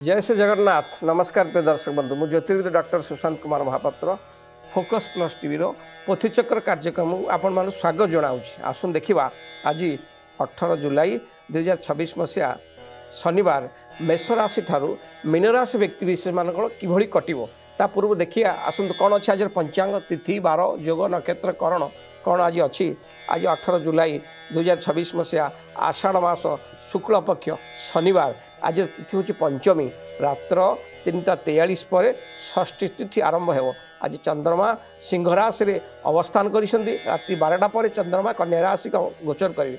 जय श्री जगन्नाथ। नमस्कार प्रिय दर्शक बंधु, मु ज्योतिर्विद doctor Sushant Kumar Mohapatra focus plus TV Pothichakra कार्यक्रम आपण मान स्वागत जनाऊँ। आसुन देखा आज 18 जुलाई 2026 मसीहा शनिवार मेष राशि ठारू मीन राशि व्यक्ति विशेष मान कि कटो ता पूर्व देखिए। आसतु कौन अच्छे आज पंचांग तिथि बार जोग नक्षत्र करण कौन आज अच्छी। आज 18 जुलाई 2026 मसीहा आषाढ़ मास शुक्ल पक्ष शनिवार। आज तिथि हूँ पंचमी रात्र 3:43 पर षष्ठी तिथि आरंभ हो। आज चंद्रमा सिंह राशि रे अवस्थान करिसेंती। राति 12टा पर चंद्रमा कन्या राशि को गोचर करेंगे।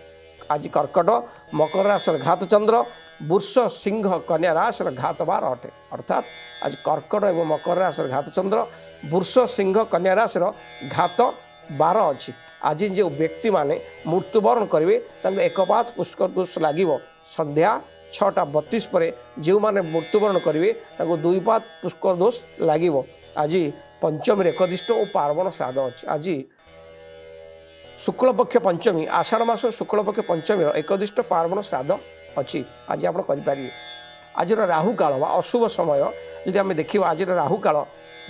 आज कर्कट मकर राशि घात चंद्र वृष सिंह कन्या राशि घात 12 अटे। अर्थात आज कर्कट एवं मकर राशि घात चंद्र वृष सिंह कन्या राशि घात 12 अच्छी। आज जो व्यक्ति माने मृत्युवरण करेंगे एकपात पुष्कर दोष लगे। संध्या 6:32 पर जो मैंने मृत्युवरण करेंगे दुईपात पुष्कर दोष लगे। आज पंचमी एकदिष्ट और पार्वण श्राद्ध अच्छी। आज शुक्लपक्ष पंचमी आषाढ़ मास शुक्लपक्ष पंचमी एकदिष्ट पार्वण श्राद्ध अच्छी। आज आप करें। आज राहु काल व अशुभ समय यदि आम देखा आज राहु काल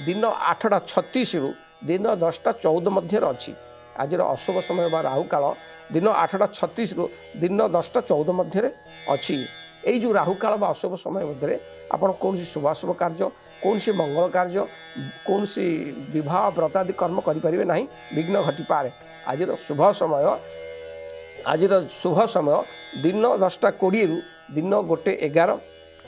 दिन 8:36 रु दिन 10:14 मध्य अच्छी। आज अशुभ समय व राहु काल दिन 8:36 रु दिन 10:14 मध्य अच्छी। यही जो राहु काल व अशुभ समय मध्य आपड़ कौन शुभाशुभ कार्य कौन मंगल कार्य कौन विवाह व्रतादि कर्म करें ना, विघ्न घटी पारे। आज शुभ समय दिन 10:20 रु दिन 1:11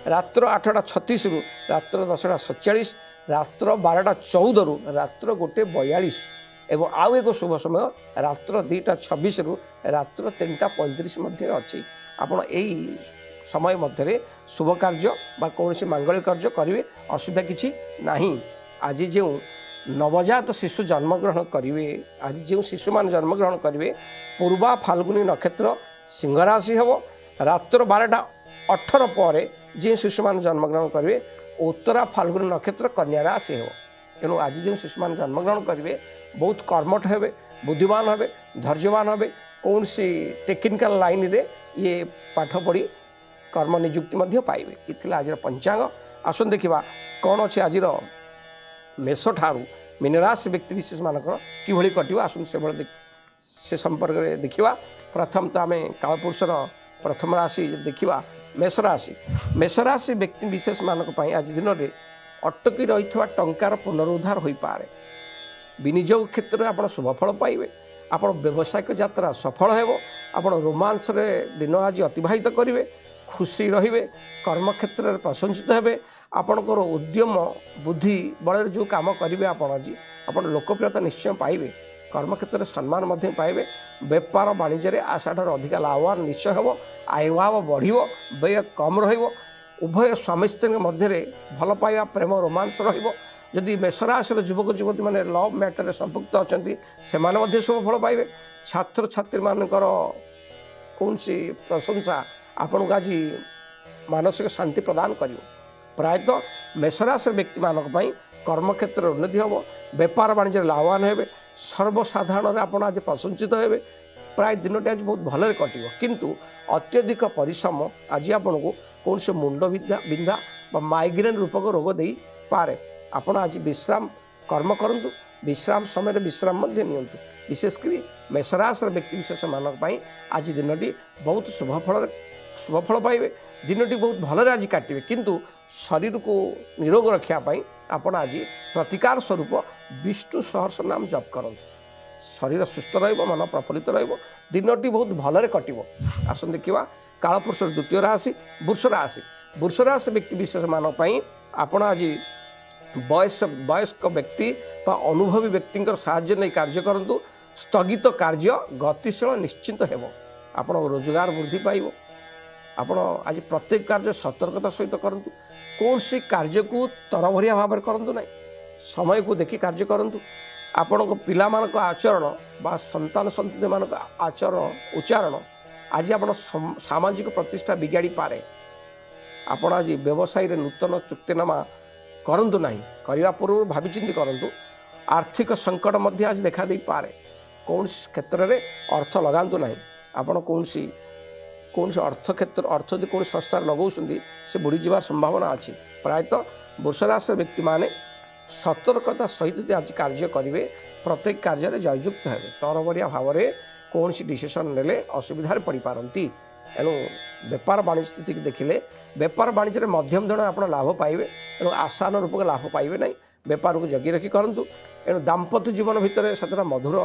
रात्र 8:36 रु रात्र 10:47 रात्र 12:14 रु रात्र 1:42 एवं आउ एक शुभ समय रात्र 2:26 रु रात्र 3:35 मध्य अच्छी। आपड़ यही समय मध्य शुभ कार्य बा कौन मांगलिक कार्य करेंगे, असुविधा किसी ना। आज जो नवजात शिशु जन्मग्रहण करेंगे, आज जो शिशु मान जन्मग्रहण करेंगे पूर्वा फाल्गुनी नक्षत्र सिंह राशि हम। रात्र 12:18 पर जे शिशु मान जन्मग्रहण करेंगे उत्तरा फाल्गुनी नक्षत्र कन्या राशि हो। तेणु आज जो शिशु मान जन्मग्रहण करेंगे बहुत कर्मठ हे, बुद्धिमान हे, धैर्यवान हे। कौन सी टेक्निकल लाइन रे ये पाठ पढ़ी कर्म निजुक्ति पाइबे। ये आज पंचांग। आसन देखा कौन अच्छे आज मेष ठारू मीन राशि व्यक्ति विशेष मानक कि कटो। आसन से संपर्क में देखा। प्रथम तो आम कालपुरुषर प्रथम राशि देखा मेष राशि। मेष राशि व्यक्ति विशेष मानक आज दिन में अटकी रही टंकार पुनरुद्धार हो पारे। विनियोग क्षेत्र में आप शुभफल पाइबे। आप व्यावसायिक यात्रा सफल हो। आप रोमांस दिन आज अतिवाहित करेंगे, खुशी रे, कर्म क्षेत्र में प्रशंसित हे। आपणकर उद्यम बुद्धि बल जो कम करेंगे आप आज लोकप्रियता निश्चय पाइबे। कर्म क्षेत्र में सम्मान पाइबे। व्यापार वाणिज्य आशा ठार अधिक लाभवान निश्चय हो। आयभाव बढ़ व्यय कम रुभय स्वामी स्त्री मध्य भल पाइबा प्रेम रोमांस रदि मेषराशि युवक युवती मैंने लव मैटर संपुक्त अच्छा से शुभ फल पाइबे। छात्र छात्री मानकर कौन सी प्रशंसा आपन को आज मानसिक शांति प्रदान कर। प्रायतः मेषराशि व्यक्ति मानक कर्म क्षेत्र उन्नति हम। व्यापार वाणिज्य लाभवान हे। सर्वसाधारण आप आज प्रशंसित हे। प्राय दिनटी आज बहुत भल कटो। किंतु अत्यधिक परिश्रम आज आपन को कौन से मुंड बिंधा माइग्रेन रूपक रोग दे पारे। आपण आज विश्राम कर्म करंतु, विश्राम समय विश्राम नियंतु। विशेषकर मेषराशि व्यक्ति विशेष मानक आज दिनटी बहुत शुभफल पाइबे। दिनटी बहुत भलरे आज काटिबे। किंतु शरीर को निरोग रखापी आपण आज प्रतिकार स्वरूप विष्णु सहस्र नाम जप करंतु। शरीर सुस्थ रहिबो, मन प्रफुल्लित रहिबो, दिनटी बहुत भलरे कटिबो। आसन देखिबा कालपुरुषर द्वितीय राशि वृष राशि। वृष राशि व्यक्ति विशेष मानक आपण आज वयस्क व्यक्ति व अनुभवी व्यक्ति साहाय्य नहीं कार्य करंतु। स्थगित कार्य गतिशील निश्चिंत हेबो। आपण रोजगार वृद्धि पाइबो। आपण आज प्रत्येक कार्य सतर्कता सहित करंतु। कौन सी कार्य को तरभरिया भाव करंतु नहीं, समय को देखि कार्य करंतु। आपण को पिला मानक आचरण बा संतान संतति मानक आचरण उच्चारण आज आपण सामाजिक प्रतिष्ठा बिगाड़ी पारे। आपण आज व्यवसाय रे नूतन चुक्तिनामा करंतु नहीं, करने पूर्व भाविचिंती करंतु। आर्थिक संकट मध्य आज देखा दे पारे। कौन क्षेत्र में अर्थ लगांतु नहीं। आपण कौन सी कौन अर्थ क्षेत्र अर्थ जो कौन संस्था लगाऊँ से बुड़ीजार संभावना अच्छी प्रायतः वृष राशि व्यक्ति मैंने सतर्कता सहित आज कार्य करेंगे प्रत्येक कार्य जययुक्त हे तरबरिया भाव में कौन डिसीजन ने असुविधा पड़ पारती एणु बेपार वाणिज्य स्थिति देखिले बेपार वाणिज्य मध्यम धरण आप लाभ पाइबे एणु आसान रूपक लाभ पाइबे नहीं बेपार को जगी रखी करूँ एणु दाम्पत्य जीवन भितर से मधुर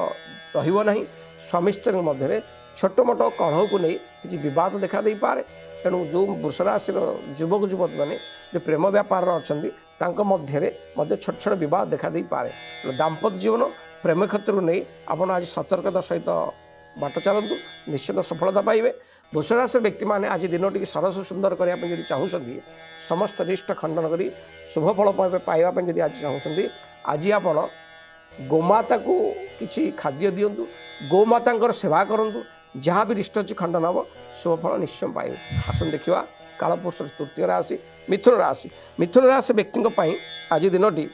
रहा स्वामी स्त्री मध्य छोट मोट कलह को नहीं किसी बद देखा दे पारे तेणु जो वृष राशि युवक युवती मैंने जो प्रेम व्यापार अच्छा मध्य छोट छोट बद देखा दे पारे दाम्पत्य जीवन प्रेम क्षेत्र को नहीं आपड़ आज सतर्कता सहित बाट चलतु निश्चित सफलता पाइबे। वृष राशि व्यक्ति मैंने आज दिन टी सरस सुंदर करने जब चाहते समस्त निष्ठ खंडन कर शुभ फल पाइबा जब आज चाहते आज आप गोमाता को किसी खाद्य दिंतु गोमाता सेवा करूँ जहाँ भी रिष्ट अच्छी खंडन हम शुभफल निश्चय पाइबे। आसन देखा कालपुरुष तृतीय राशि मिथुन राशि व्यक्ति आज दिन टी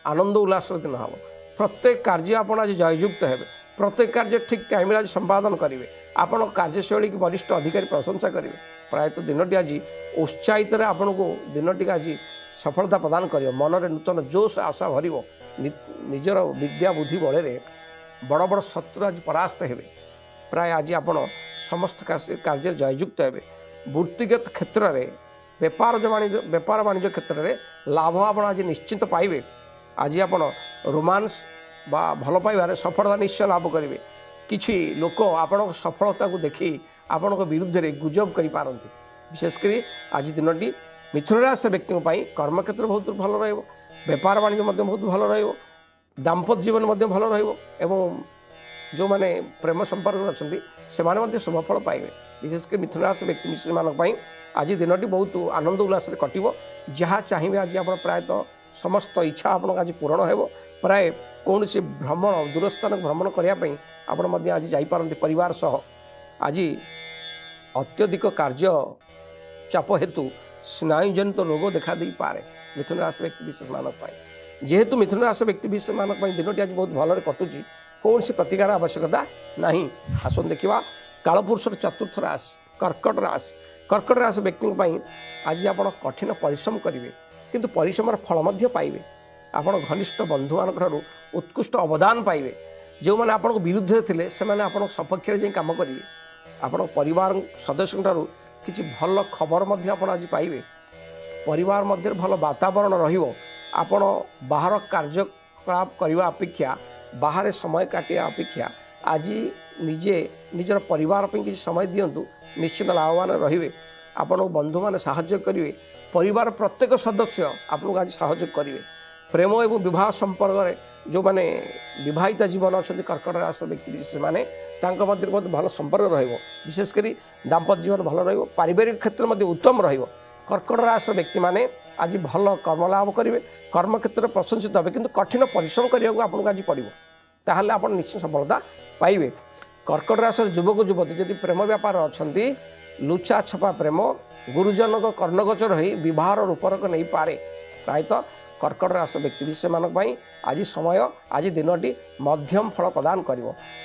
आनंद उल्लास दिन हम प्रत्येक कार्य आप आज जययुक्त हे प्रत्येक कार्य ठीक टाइम आज संपादन करेंगे आपण कार्यशैली की वरिष्ठ अधिकारी प्रशंसा करेंगे प्रायतः दिन टी आज उत्साहित आपन को दिन टी आज सफलता प्रदान कर मन में नूतन जोश आशा भर निजर विद्या बुद्धि बड़े बड़ बड़ शत्रु आज परास्त हे प्राय आज आप समस्त कार्य जययुक्त हे वृत्तिगत क्षेत्र में बेपार वाणिज्य क्षेत्र में लाभ आप आज निश्चित पाइबे। आज आप रोमांस बा भल पाइबार सफलता निश्चय लाभ करेंगे किछि लोक आपण सफलता को देखी आपण विरुद्ध में गुजब कर विशेषकर आज दिन टी मिथुन राशि व्यक्ति कर्मक्षेत्र बहुत भल बेपार वाणिज्य बहुत भल दाम्पत्य जीवन भल एवं जो मैंने प्रेम संपर्क अच्छा से शुभफल पाइबे। विशेषकर मिथुन राशि व्यक्ति विशेष मानक आज दिन टी बहुत आनंद उल्लास कटिबो जहाँ चाहिए आज आप प्रायतः समस्त इच्छा आप आज पूरण हो प्राय कौन से भ्रमण दूरस्थान भ्रमण करने आप आज जापारती परिवार सह आज अत्यधिक कार्य चाप हेतु स्नायुजनित रोग देखा दे पारे मिथुन राशि व्यक्ति विशेष मानक जेहेतु मिथुन राशि व्यक्ति विशेष मानक दिन टी आज बहुत भल कटुची कौन सी प्रतिकार आवश्यकता नहीं। आसन देखा कालपुरुष चतुर्थ राशि कर्कट राशि व्यक्ति आज आप कठिन परिश्रम करेंगे किंतु परिश्रम फल पाइबे आपण घनिष्ठ बंधु मान उत्कृष्ट अवदान पाइबे जो मैंने आप विरुद्ध थे से सपक्ष में कम करेंगे आपण परिवार सदस्य किसी भल खबर आप आज पाइबे परिवार मध्य भल वातावरण आपण बाहर कार्यकलाप करने अपेक्षा बाहर समय काटिया अपेक्षा आज निजे निजर परिवार किसी समय दिंतु निश्चित लाभवान रे आपण बंधु मैंने साहाय्य करेंगे परिवार प्रत्येक सदस्य आपको आज साहाय्य करेंगे प्रेम एवं विवाह संपर्क जो मैंने विवाहिता जीवन अच्छा कर्कट राशि व्यक्ति विशेष मैंने बहुत भल संपर्क विशेषकर दाम्पत्य जीवन भल पारिवारिक क्षेत्र में उत्तम कर्कट राशि व्यक्ति मैंने आज भल कर्म लाभ करेंगे कर्म क्षेत्र में प्रशंसित हे कि कठिन परिश्रम करने आपको आज पड़ो ताहले आप निश्चित सफलता पाइबे। कर्कट राशि युवक युवती जदि प्रेम व्यापार अच्छा लुचा छपा प्रेम गुरुजन कर्णगोचर हो बहार रूपरक नहीं पारे प्रायतः कर्कट राशि व्यक्ति विशेष मानक आज समय आज दिन टी मध्यम फल प्रदान कर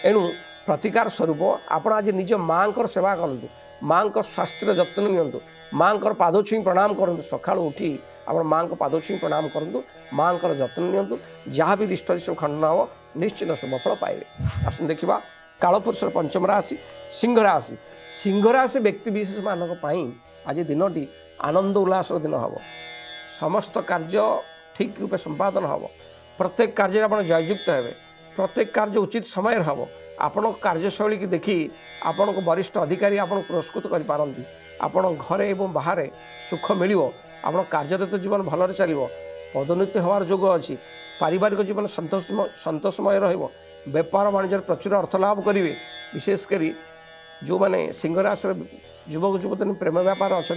एणु प्रतिकार स्वरूप आप आज निज माँ सेवा करूँ माँ स्वास्थ्य जत्न नियंतु माँ पाद छुई प्रणाम करूँ सका उठी आप माँ पाद छुई प्रणाम करूँ माँ जत्न नियंतु जहाँ भी रिष्ट सब खंडन हम निश्चित शुभफल पाइबे। आसन देखा कालपुरुष पंचम राशि सिंह राशि व्यक्ति विशेष मानक आज दिन टी आनंद उल्लास दिन हम समस्त कार्य ठीक रूपे संपादन हम प्रत्येक कार्य आप जययुक्त हे प्रत्येक कार्य उचित समय हम आपण कार्यशैली की देखी आपण को वरिष्ठ अधिकारी आप पुरस्कृत करें आपण घरे एवं बाहर सुख मिल आप कार्यरत जीवन भल चलो पदोन्नति हमार जोग अच्छी पारिवारिक जीवन सतोषमय बेपार वाणिज्य प्रचुर अर्थ लाभ करेंगे विशेषकर जो मैंने सिंह राशि युवक युवती प्रेम व्यापार अच्छा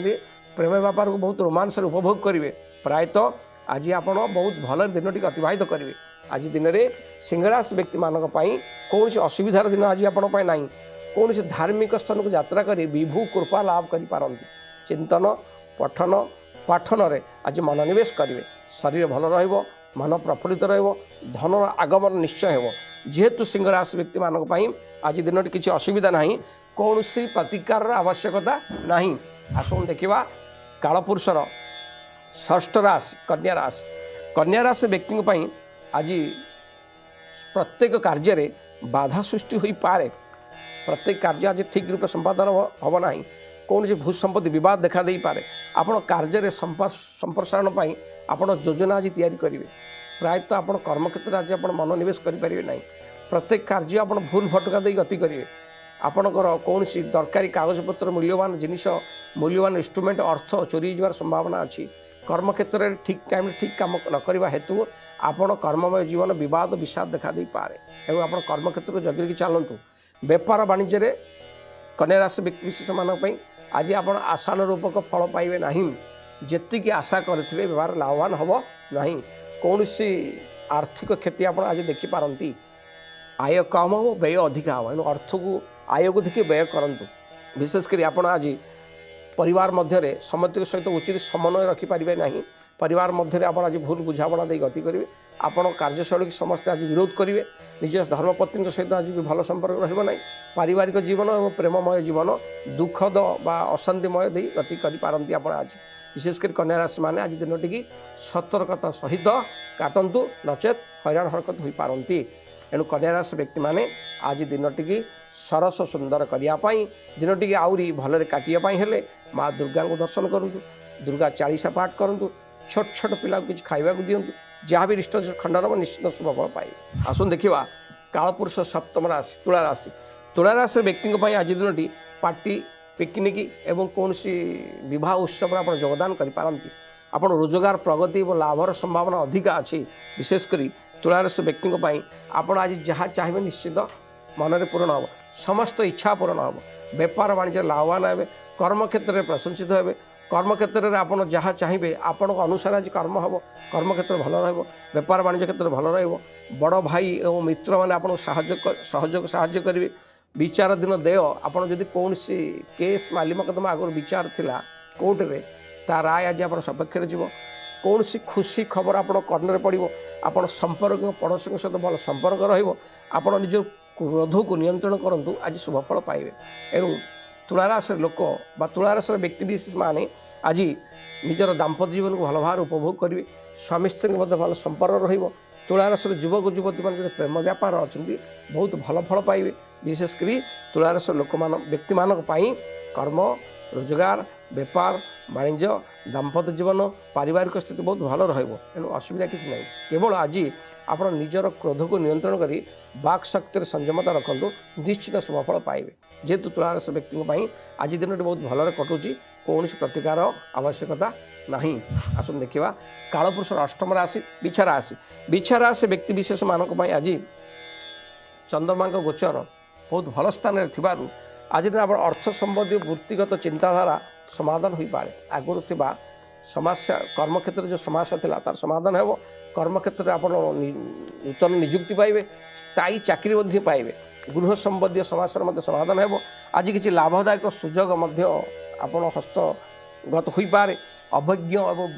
प्रेम व्यापार को बहुत रोमांस उपभोग करेंगे प्रायतः आज आप बहुत भल दिन टी अतिबाहित करेंगे। आज दिन में सिंह राशि व्यक्ति मानक कौन सी असुविधार दिन आज आपण ना कौन सी धार्मिक स्थान को यात्रा कर विभु कृपा लाभ कर चिंतन पठन पाठन रे आज मनोनिवेश करेंगे शरीर भल मन प्रफुल्लित धन आगमन निश्चय हो जेहेतु सिंह राशि व्यक्ति मानक आज दिन किसी असुविधा ना कौन सी प्रतिकार आवश्यकता नहीं। आसुन देखा कालपुरुषर षष्ठ राशि कन्या राशि। कन्या राशि व्यक्ति आज प्रत्येक कार्य बाधा सृष्टि हो पारे। प्रत्येक कार्य आज ठीक रूप संपादन हम ना। कौन भू संपत्ति विवाद देखा दे पारे। आपण कार्य संप्रसारण आपण योजना आज तैयारी करेंगे। प्रायतः आपण कर्मक्षेत्र आज आप मनोनिवेश करेंगे ना। प्रत्येक कार्य आप भूल भटका दे गति करेंगे। आपणकर कौन दरकारी कागजपत्र मूल्यवान जिनिस मूल्यवान इंस्ट्रूमेंट अर्थ चोरी जवार संभावना अच्छी। कर्मक्षेत्र में ठीक टाइम ठीक काम न करने हेतु आपण कर्ममय जीवन विवाद विषाद देखा दे पारे। एवं आप कर्मक्षेत्र जगि चलतु। बेपार वाणिज्य कन्या राशि व्यक्ति विशेष मानी आज आप आशानुरूपक फल पाइबे ना। जी आशा करते व्यवहार लाभवान हम ना। कौन आर्थिक क्षति आप आज देखिपारती। आय कम हो व्यय अधिक हो। अर्थ को आय को देखिए व्यय करूँ। विशेषकर आप आज परिवार मध्य समस्त सहित उचित समन्वय रखिपारे ना। परिवार मध्य आप आज भूल बुझाणा दे गति करेंगे। आपण कार्यशैली की समस्ते आज विरोध करेंगे। निज धर्मपत्नी सहित आज भी भल संपर्क रहा ना। पारिवारिक जीवन और प्रेममय जीवन दुखद वा अशांतिमय दे गति करपारती। आप आज विशेषकर कन्या राशि मैंने आज दिन टी सतर्कता सहित काटतु नचेत हैरान हरकत हो पारती। एणु कन्या राशि व्यक्ति मैंने आज दिन टी सरस सुंदर करने दिन टी आहरी भलरे काटियापाई हेले माँ दुर्गा को दर्शन करूँ। दुर्गा चालीसा पाठ करूँ। छोट छोट पिला किसी खावा दिंतु। जहाँ भी रिष्ट खंडन निश्चित शुभ फल पाए। आसन देखा कालपुरुष सप्तम राशि तुला राशि। तुला राशि व्यक्ति आज दिन टी पार्टी पिकनिक एवं कौन विवाह उत्सव आप योगदान करेंगे। आप रोजगार प्रगति और लाभर संभावना अधिक अच्छी। विशेषकर तुला राशि व्यक्ति आप आज जहाँ चाहिए निश्चित मन में पूर्ण हम। समस्त इच्छा पूर्ण हम। बेपार वाणिज्य लाभवान हे। कर्मक्षेत्र में प्रशंसित हे। कर्मक्षेत्र में आप जहाँ चाहिए आपण अनुसार आज कर्म हम। कर्मक्षेत्र भल रहा। बेपार वाणिज्य क्षेत्र भल रहा। बड़ भाई और मित्र मैंने आपको सहयोग साहाय्य करेंगे। विचार दिन देय आप कौन केस मालिमकदमा आगर विचार थिला कोर्ट रे ता राय आज आप सपक्ष जीव। कौन खुशी खबर आप कर्णर पड़ो। आप संपर्क पड़ोसी सहित भल संपर्क रहा। निज क्रोध को नियंत्रण करूँ आज शुभफल पाइबे। एणु तुलाराशि लोक बा तुलाराशि व्यक्ति विशेष माने आज निजर दाम्पत्य जीवन को भल भाव उपभोग करेंगे। स्वामी स्त्री भल संपर्क रही। तुलाराशि युवक युवती मान प्रेम व्यापार अच्छा बहुत भल फल पाइबे। विशेषकर तुलाराशि लोक व्यक्ति मानक कर्म रोजगार बेपार वाणिज्य दाम्पत्य जीवन पारिवारिक स्थिति बहुत भल रहा। असुविधा किसी ना। केवल आज आप निजर क्रोध को नियंत्रण कर बाक शक्ति संयमता रखु। निश्चित शुभफल पाइबे। जेहेतु तुलाराशि व्यक्ति आज दिन बहुत भल कटुची। कौन प्रतिकार आवश्यकता नहीं। आसन देखा कालपुरुषर अष्टम राशि बिछा राशि। बिछा राशि व्यक्ति विशेष मानक आज चंद्रमा गोचर बहुत भल स्थान थी। आज दिन आप अर्थ संबंधी वृत्तिगत चिंताधारा समाधान हो पाए। आगुरी थी समस्या कर्मक्षेत्र जो समस्या थी तार समाधान हो। कर्मक्षेत्र आप नूतन निजुक्ति पाइबे। स्थायी चाकरी पाइबे। गृह संबंधी समस्या समाधान हो। आज किसी लाभदायक सुजोग आप हस्तगत हो पाए। अभिज्ञ और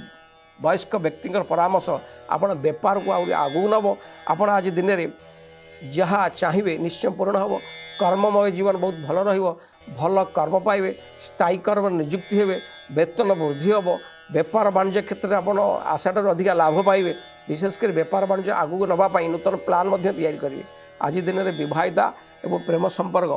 वयस्क व्यक्ति परामर्श आप बेपार को आगू नब। आप आज दिन में जहाँ चाहिए निश्चय पूर्ण हम। कर्ममय जीवन बहुत भल रहा। भल कर्म पाइबे। स्थायी कर्म निजुक्ति हे। वेतन वृद्धि हम। बेपार वाणिज्य क्षेत्र में आप आशाटर अधिक लाभ पाइबे। विशेषकर बेपार वाणिज्य आगू नापी नूतन प्लान तैयारी करेंगे। आज दिन में विवाहिता एवं प्रेम संपर्क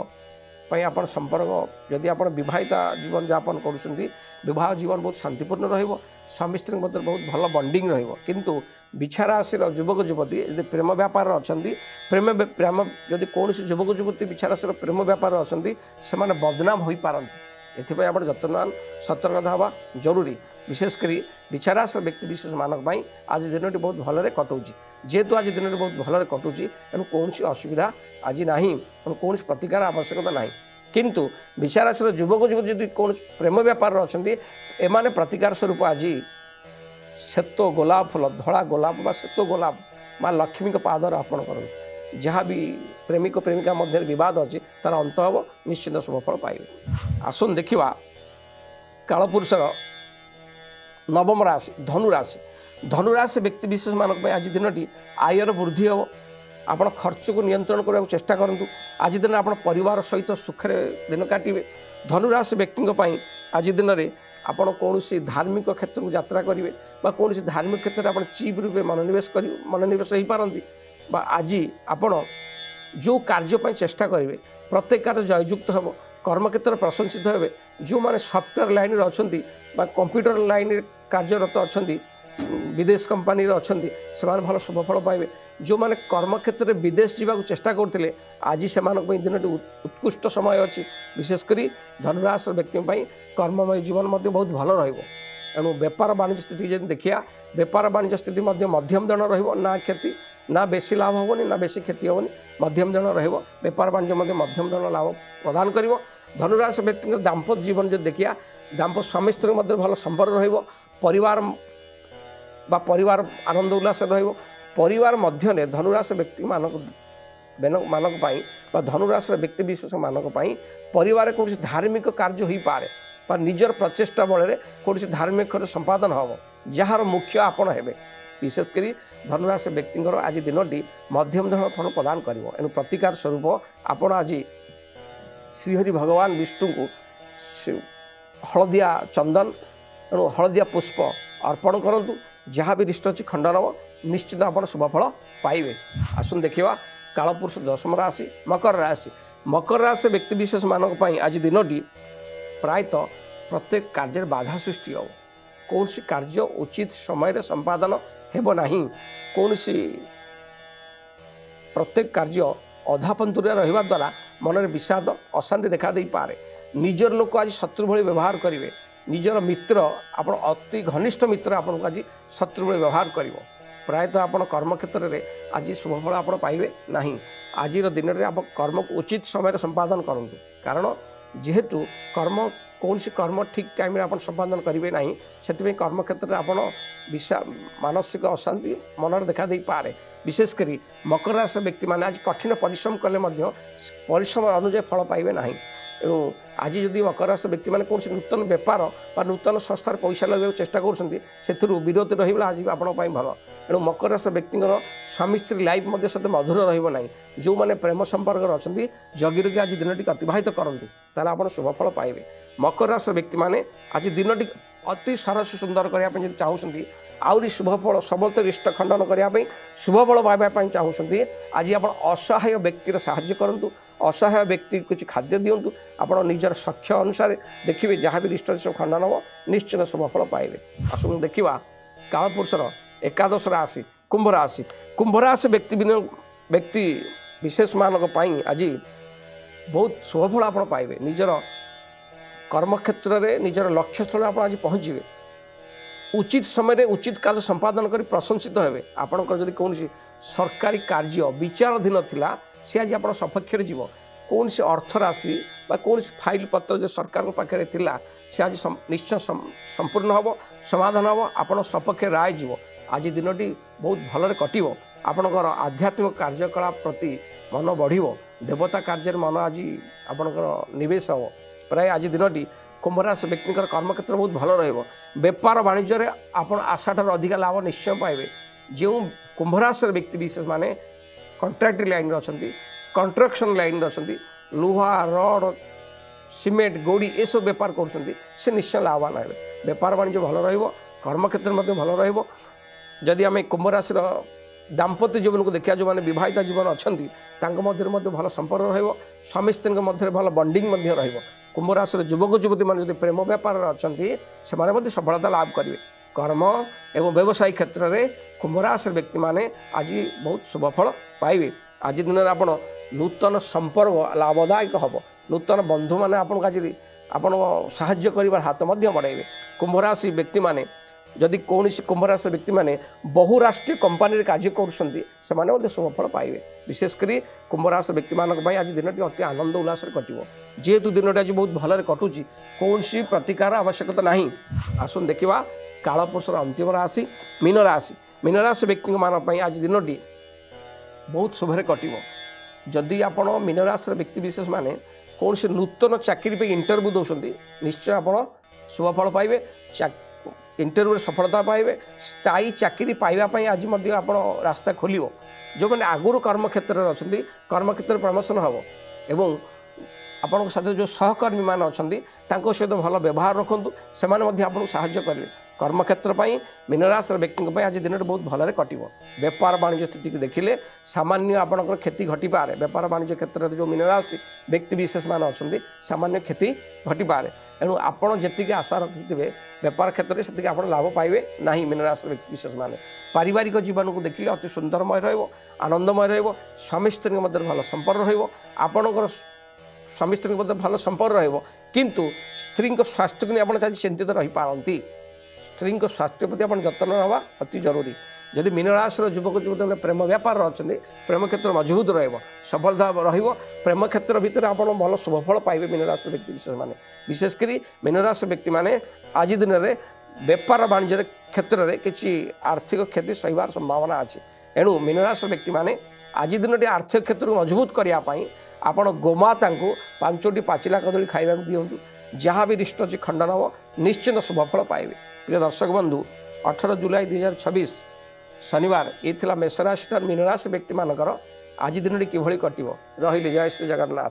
आप संपर्क जदि आप विवाहिता जीवन यापन कर विवाह जीवन बहुत शांतिपूर्ण रहा। स्वामी स्त्री मध्य बहुत भल बंडिंग रु बिछा राशि युवक युवती यदि प्रेम व्यापार अच्छा प्रेम प्रेम जदि कौन युवक युवती बिछा राशि प्रेम व्यापार अच्छा से बदनाम हो पारती। एथपाई आप जत्नवान सतर्कता हवा जरूरी। विशेषकर बिछा राशि व्यक्ति विशेष मानक आज दिन टी बहुत भलरे कटुची। जेहेतु आज दिन बहुत भलरे कटुची तेणु कौन असुविधा आज ना। कौन प्रतिकार आवश्यकता ना। किंतु बिछा राशि युवक युवती यदि कौन प्रेम व्यापार अच्छा एमाने प्रतिकार स्वरूप आज श्वेत गोलाप फूल धड़ा गोलाप बा श्वेत गोलाप माँ लक्ष्मी पादर अर्पण करूँ। जहाँ भी प्रेमिक प्रेमिका मध्य विवाद अच्छे तार अंत हम निश्चित शुभफल पाइबे। आसन देखा कालपुरुषर नवम राशि धनुराशि। धनुराशि व्यक्ति विशेष मानक आज दिन टी आयर वृद्धि हम। ଆପଣ ଖର୍ଚ୍ଚକୁ ନିୟନ୍ତ୍ରଣ କରିବାକୁ ଚେଷ୍ଟା କରନ୍ତୁ। ଆଜି ଦିନରେ ଆପଣ ପରିବାର ସହିତ ସୁଖରେ ଦିନ କାଟିବେ। ଧନୁରାଶି ବ୍ୟକ୍ତିଙ୍କ ପାଇଁ ଆଜି ଦିନରେ ଆପଣ କୌଣସି ଧାର୍ମିକ କ୍ଷେତ୍ରକୁ ଯାତ୍ରା କରିବେ ବା କୌଣସି ଧାର୍ମିକ କ୍ଷେତ୍ରରେ ଆପଣ ଚିପ୍ ରୂପେ ମନୋନିବେଶ ହୋଇପାରନ୍ତି ବା ଆଜି ଆପଣ ଯେଉଁ କାର୍ଯ୍ୟ ପାଇଁ ଚେଷ୍ଟା କରିବେ ପ୍ରତ୍ୟେକ କାର୍ଯ୍ୟ ଜୟଯୁକ୍ତ ହେବ। କର୍ମକ୍ଷେତ୍ରରେ ପ୍ରଶଂସିତ ହେବେ। ଯେଉଁମାନେ ସଫ୍ଟୱେୟାର ଲାଇନ୍ରେ ଅଛନ୍ତି ବା କମ୍ପ୍ୟୁଟର ଲାଇନ୍ରେ କାର୍ଯ୍ୟରତ ଅଛନ୍ତି, ବିଦେଶ କମ୍ପାନୀରେ ଅଛନ୍ତି, ସେମାନେ ଭଲ ଶୁଭଫଳ ପାଇବେ। ଯେଉଁମାନେ କର୍ମକ୍ଷେତ୍ରରେ ବିଦେଶ ଯିବାକୁ ଚେଷ୍ଟା କରୁଥିଲେ ଆଜି ସେମାନଙ୍କ ପାଇଁ ଦିନଟି ଉତ୍କୃଷ୍ଟ ସମୟ ଅଛି। ବିଶେଷ କରି ଧନୁରାଶି ବ୍ୟକ୍ତିଙ୍କ ପାଇଁ କର୍ମମୟ ଜୀବନ ମଧ୍ୟ ବହୁତ ଭଲ ରହିବ। ଏଣୁ ବେପାର ବାଣିଜ୍ୟ ସ୍ଥିତି ଯଦି ଦେଖିବା, ବେପାର ବାଣିଜ୍ୟ ସ୍ଥିତି ମଧ୍ୟ ମଧ୍ୟମ ଧରଣ ରହିବ। ନା କ୍ଷତି ନା ବେଶୀ ଲାଭ ହେବନି ନା ବେଶୀ କ୍ଷତି ହେବନି, ମଧ୍ୟମ ଧରଣ ରହିବ। ବେପାର ବାଣିଜ୍ୟ ମଧ୍ୟ ମଧ୍ୟମ ଧରଣ ଲାଭ ପ୍ରଦାନ କରିବ। ଧନୁରାଶି ବ୍ୟକ୍ତିଙ୍କ ଦାମ୍ପତ୍ୟ ଜୀବନ ଯଦି ଦେଖିବା, ସ୍ୱାମୀ ସ୍ତ୍ରୀଙ୍କ ମଧ୍ୟରେ ଭଲ ସମ୍ପର୍କ ରହିବ। ପରିବାର ଆନନ୍ଦ ଉଲ୍ଲାସରେ ରହିବ। ପରିବାର ମଧ୍ୟରେ ଧନୁରାଶି ବ୍ୟକ୍ତିମାନଙ୍କ ପାଇଁ ବା ଧନୁରାଶିର ବ୍ୟକ୍ତିବିଶେଷମାନଙ୍କ ପାଇଁ ପରିବାରରେ କୌଣସି ଧାର୍ମିକ କାର୍ଯ୍ୟ ହୋଇପାରେ ବା ନିଜର ପ୍ରଚେଷ୍ଟା ବଳରେ କୌଣସି ଧାର୍ମିକ କାର୍ଯ୍ୟ ସମ୍ପାଦନ ହେବ, ଯାହାର ମୁଖ୍ୟ ଆପଣ ହେବେ। ବିଶେଷ କରି ଧନୁରାଶି ବ୍ୟକ୍ତିଙ୍କର ଆଜି ଦିନଟି ମଧ୍ୟମ ଧରଣ ଫଳ ପ୍ରଦାନ କରିବ। ଏଣୁ ପ୍ରତିକାର ସ୍ୱରୂପ ଆପଣ ଆଜି ଶ୍ରୀହରି ଭଗବାନ ବିଷ୍ଣୁଙ୍କୁ ହଳଦିଆ ଚନ୍ଦନ ଏଣୁ ହଳଦିଆ ପୁଷ୍ପ ଅର୍ପଣ କରନ୍ତୁ। ଯାହା ବି ରିଷ୍ଟ ଅଛି ଖଣ୍ଡନ ହେବ, ନିଶ୍ଚିତ ଆପଣ ଶୁଭଫଳ ପାଇବେ। ଆସନ୍ତୁ ଦେଖିବା କାଳପୁରୁଷ ଦଶମ ରାଶି ମକର ରାଶି। ମକର ରାଶି ବ୍ୟକ୍ତିବିଶେଷମାନଙ୍କ ପାଇଁ ଆଜି ଦିନଟି ପ୍ରାୟତଃ ପ୍ରତ୍ୟେକ କାର୍ଯ୍ୟରେ ବାଧା ସୃଷ୍ଟି ହେବ। କୌଣସି କାର୍ଯ୍ୟ ଉଚିତ ସମୟରେ ସମ୍ପାଦନ ହେବ ନାହିଁ। କୌଣସି ପ୍ରତ୍ୟେକ କାର୍ଯ୍ୟ ଅଧାପନ୍ତୁରେ ରହିବା ଦ୍ୱାରା ମନରେ ବିଷାଦ ଅଶାନ୍ତି ଦେଖା ଦେଇପାରେ। ନିଜର ଲୋକ ଆଜି ଶତ୍ରୁ ଭଳି ବ୍ୟବହାର କରିବେ। ନିଜର ମିତ୍ର ଆପଣ ଅତି ଘନିଷ୍ଠ ମିତ୍ର ଆପଣଙ୍କୁ ଆଜି ଶତ୍ରୁ ଭଳି ବ୍ୟବହାର କରିବ। ପ୍ରାୟତଃ ଆପଣ କର୍ମକ୍ଷେତ୍ରରେ ଆଜି ଶୁଭଫଳ ଆପଣ ପାଇବେ ନାହିଁ। ଆଜିର ଦିନରେ ଆପଣ କର୍ମକୁ ଉଚିତ ସମୟରେ ସମ୍ପାଦନ କରନ୍ତୁ। କାରଣ ଯେହେତୁ କୌଣସି କର୍ମ ଠିକ୍ ଟାଇମ୍ରେ ଆପଣ ସମ୍ପାଦନ କରିବେ ନାହିଁ, ସେଥିପାଇଁ କର୍ମକ୍ଷେତ୍ରରେ ଆପଣ ମାନସିକ ଅଶାନ୍ତି ମନରେ ଦେଖା ଦେଇପାରେ। ବିଶେଷ କରି ମକର ରାଶିର ବ୍ୟକ୍ତିମାନେ ଆଜି କଠିନ ପରିଶ୍ରମ କଲେ ମଧ୍ୟ ପରିଶ୍ରମ ଅନୁଯାୟୀ ଫଳ ପାଇବେ ନାହିଁ। ଏଣୁ ଆଜି ଯଦି ମକର ରାଶିର ବ୍ୟକ୍ତିମାନେ କୌଣସି ନୂତନ ବେପାର ବା ନୂତନ ସଂସ୍ଥାରେ ପଇସା ଲଗାଇବାକୁ ଚେଷ୍ଟା କରୁଛନ୍ତି, ସେଥିରୁ ବିରତ ରହିଲେ ଆଜି ଆପଣଙ୍କ ପାଇଁ ଭଲ। ଏଣୁ ମକର ରାଶିର ବ୍ୟକ୍ତିଙ୍କର ସ୍ୱାମୀ ସ୍ତ୍ରୀ ଲାଇଫ୍ ମଧ୍ୟ ସହିତ ମଧୁର ରହିବ ନାହିଁ। ଯେଉଁମାନେ ପ୍ରେମ ସମ୍ପର୍କରେ ଅଛନ୍ତି ଜଗି ରଖି ଆଜି ଦିନଟିକୁ ଅତିବାହିତ କରନ୍ତୁ, ତାହେଲେ ଆପଣ ଶୁଭଫଳ ପାଇବେ। ମକର ରାଶିର ବ୍ୟକ୍ତିମାନେ ଆଜି ଦିନଟି ଅତି ସରସ ସୁନ୍ଦର କରିବା ପାଇଁ ଯଦି ଚାହୁଁଛନ୍ତି, ଆହୁରି ଶୁଭଫଳ ସମସ୍ତ ରିଷ୍ଟ ଖଣ୍ଡନ କରିବା ପାଇଁ ଶୁଭଫଳ ପାଇବା ପାଇଁ ଚାହୁଁଛନ୍ତି, ଆଜି ଆପଣ ଅସହାୟ ବ୍ୟକ୍ତିର ସାହାଯ୍ୟ କରନ୍ତୁ। ଅସହାୟ ବ୍ୟକ୍ତି କିଛି ଖାଦ୍ୟ ଦିଅନ୍ତୁ। ଆପଣ ନିଜର ସକ୍ଷ ଅନୁସାରେ ଦେଖିବେ ଯାହା ବି ରିଷ୍ଟ ସବୁ ଖଣ୍ଡନ ହେବ, ନିଶ୍ଚିତ ଶୁଭଫଳ ପାଇବେ। ଆସନ୍ତୁ ଦେଖିବା କାଳପୁରୁଷର ଏକାଦଶ ରାଶି କୁମ୍ଭ ରାଶି। କୁମ୍ଭ ରାଶି ବ୍ୟକ୍ତି ବିଶେଷମାନଙ୍କ ପାଇଁ ଆଜି ବହୁତ ଶୁଭଫଳ ଆପଣ ପାଇବେ। ନିଜର କର୍ମକ୍ଷେତ୍ରରେ ନିଜର ଲକ୍ଷ୍ୟସ୍ଥଳରେ ଆପଣ ଆଜି ପହଞ୍ଚିବେ। ଉଚିତ ସମୟରେ ଉଚିତ କାର୍ଯ୍ୟ ସମ୍ପାଦନ କରି ପ୍ରଶଂସିତ ହେବେ। ଆପଣଙ୍କର ଯଦି କୌଣସି ସରକାରୀ କାର୍ଯ୍ୟ ବିଚାରାଧୀନ ଥିଲା, ସେ ଆଜି ଆପଣ ସପକ୍ଷରେ ଯିବ। କୌଣସି ଅର୍ଥ ରାଶି ବା କୌଣସି ଫାଇଲ ପତ୍ର ଯେ ସରକାରଙ୍କ ପାଖରେ ଥିଲା, ସେ ଆଜି ନିଶ୍ଚୟ ସମ୍ପୂର୍ଣ୍ଣ ହେବ, ସମାଧାନ ହେବ, ଆପଣ ସପକ୍ଷରେ ରାୟ ଯିବ। ଆଜି ଦିନଟି ବହୁତ ଭଲରେ କଟିବ। ଆପଣଙ୍କର ଆଧ୍ୟାତ୍ମିକ କାର୍ଯ୍ୟକଳାପ ପ୍ରତି ମନ ବଢ଼ିବ। ଦେବତା କାର୍ଯ୍ୟରେ ମନ ଆଜି ଆପଣଙ୍କର ନିବେଶ ହେବ। ପ୍ରାୟ ଆଜି ଦିନଟି କୁମ୍ଭ ରାଶି ବ୍ୟକ୍ତିଙ୍କର କର୍ମକ୍ଷେତ୍ର ବହୁତ ଭଲ ରହିବ। ବେପାର ବାଣିଜ୍ୟରେ ଆପଣ ଆଶାଠାରୁ ଅଧିକା ଲାଭ ନିଶ୍ଚୟ ପାଇବେ। ଯେଉଁ କୁମ୍ଭ ରାଶିର ବ୍ୟକ୍ତିବିଶେଷମାନେ କଣ୍ଟ୍ରାକ୍ଟରୀ ଲାଇନ୍ରେ ଅଛନ୍ତି, କନଷ୍ଟ୍ରକ୍ସନ୍ ଲାଇନ୍ରେ ଅଛନ୍ତି, ଲୁହା ରଡ଼ ସିମେଣ୍ଟ ଗୋଡ଼ି ଏସବୁ ବେପାର କରୁଛନ୍ତି, ସେ ନିଶ୍ଚୟ ଲାଭବାନ ହେବେ। ବେପାର ବାଣିଜ୍ୟ ଭଲ ରହିବ, କର୍ମକ୍ଷେତ୍ର ମଧ୍ୟ ଭଲ ରହିବ। ଯଦି ଆମେ କୁମ୍ଭ ରାଶିର ଦାମ୍ପତ୍ୟ ଜୀବନକୁ ଦେଖିବା, ଯେଉଁମାନେ ବିବାହିତ ଜୀବନ ଅଛନ୍ତି ତାଙ୍କ ମଧ୍ୟରେ ମଧ୍ୟ ଭଲ ସମ୍ପର୍କ ରହିବ। ସ୍ୱାମୀ ସ୍ତ୍ରୀଙ୍କ ମଧ୍ୟରେ ଭଲ ବଣ୍ଡିଂ ମଧ୍ୟ ରହିବ। କୁମ୍ଭ ରାଶିର ଯୁବକ ଯୁବତୀମାନେ ଯଦି ପ୍ରେମ ବ୍ୟାପାରରେ ଅଛନ୍ତି, ସେମାନେ ମଧ୍ୟ ସଫଳତା ଲାଭ କରିବେ। କର୍ମ ଏବଂ ବ୍ୟବସାୟୀ କ୍ଷେତ୍ରରେ କୁମ୍ଭ ରାଶିର ବ୍ୟକ୍ତିମାନେ ଆଜି ବହୁତ ଶୁଭଫଳ ପାଇବେ। ଆଜି ଦିନରେ ଆପଣ ନୂତନ ସମ୍ପର୍କ ଲାଭଦାୟକ ହେବ। ନୂତନ ବନ୍ଧୁମାନେ ଆପଣଙ୍କୁ ଆଜି ଆପଣଙ୍କ ସାହାଯ୍ୟ କରିବାର ହାତ ମଧ୍ୟ ବଢ଼ାଇବେ। କୁମ୍ଭ ରାଶି ବ୍ୟକ୍ତିମାନେ ଯଦି କୌଣସି କୁମ୍ଭ ରାଶିର ବ୍ୟକ୍ତିମାନେ ବହୁରାଷ୍ଟ୍ରୀୟ କମ୍ପାନୀରେ କାର୍ଯ୍ୟ କରୁଛନ୍ତି, ସେମାନେ ମଧ୍ୟ ଶୁଭଫଳ ପାଇବେ। ବିଶେଷ କରି କୁମ୍ଭ ରାଶିର ବ୍ୟକ୍ତିମାନଙ୍କ ପାଇଁ ଆଜି ଦିନଟି ଅତି ଆନନ୍ଦ ଉଲ୍ଲାସରେ କଟିବ। ଯେହେତୁ ଦିନଟି ଆଜି ବହୁତ ଭଲରେ କଟୁଛି, କୌଣସି ପ୍ରତିକାର ଆବଶ୍ୟକତା ନାହିଁ। ଆସନ୍ତୁ ଦେଖିବା କାଳପୁରୁଷର ଅନ୍ତିମ ରାଶି ମୀନ ରାଶି। ମୀନ ରାଶି ବ୍ୟକ୍ତିମାନଙ୍କ ପାଇଁ ଆଜି ଦିନଟି ବହୁତ ଶୁଭରେ କଟିବ। ଯଦି ଆପଣ ମୀନ ରାଶିର ବ୍ୟକ୍ତିବିଶେଷମାନେ କୌଣସି ନୂତନ ଚାକିରି ପାଇଁ ଇଣ୍ଟରଭ୍ୟୁ ଦେଉଛନ୍ତି, ନିଶ୍ଚୟ ଆପଣ ଶୁଭଫଳ ପାଇବେ। इंटरव्यू सफलता पाइबे स्थायी चाकरी पाइबापी आज आप रास्ता खोल जो मैंने आगुरी कर्मक्षेत्र अच्छा कर्मक्षेत्र प्रमोशन हम एवं आपण साथ जो सहकर्मी मान अच्छा सहित भल व्यवहार रखु से आपको साहाय्य करेंगे कर्मक्षेत्र मीन राशि व्यक्ति आज दिन बहुत भलरे कट बेपार वाणिज्य स्थिति को देखिले सामान्य आपंकर क्षति घटी पारे बेपार वाणिज्य क्षेत्र में जो मीन राशि व्यक्ति विशेष मान अच्छा सामान्य क्षति घटी पारे एणु आपड़ जी आशा रखिथे बेपार क्षेत्र में से लाभ पाइबे ना मीन राशि व्यक्ति विशेष मान पारिवारिक जीवन को देखिले अति सुंदरमय रनंदमय स्वामी स्त्री मध्य भल संपर्क आपणकर स्वामी स्त्री मध्य भल संपर्क किंतु स्त्री स्वास्थ्य को नहीं आप चिंतित रही पारती स्त्री स्वास्थ्य प्रति आप जत्न नवा अति जरूरी जदि मीन राशि युवक युवती मैंने प्रेम व्यापार अच्छा प्रेम क्षेत्र मजबूत रफलता प्रेम क्षेत्र भितर आप भल शुभफल पाइबे मीन राशि व्यक्ति विशेष माने विशेषकर मीन राशि व्यक्ति मैंने आज दिन में बेपार वाणिज्य क्षेत्र में किसी आर्थिक क्षति सहार संभावना अच्छी एणु मीन राशि व्यक्ति मैंने आज दिन आर्थिक क्षेत्र को मजबूत करने आपण गोमाता को 5टी पाचिला कदली खाइबा दिंतु जहाँ भी रिष्ट अच्छी खंडन हम निश्चित शुभफल पाइबे। प्रिय दर्शक बंधु 18 जुलाई 2026 शनिवार ये मेष राशि मीन राशि व्यक्ति मानकर आज दिन कि कटो रही जय श्री जगन्नाथ।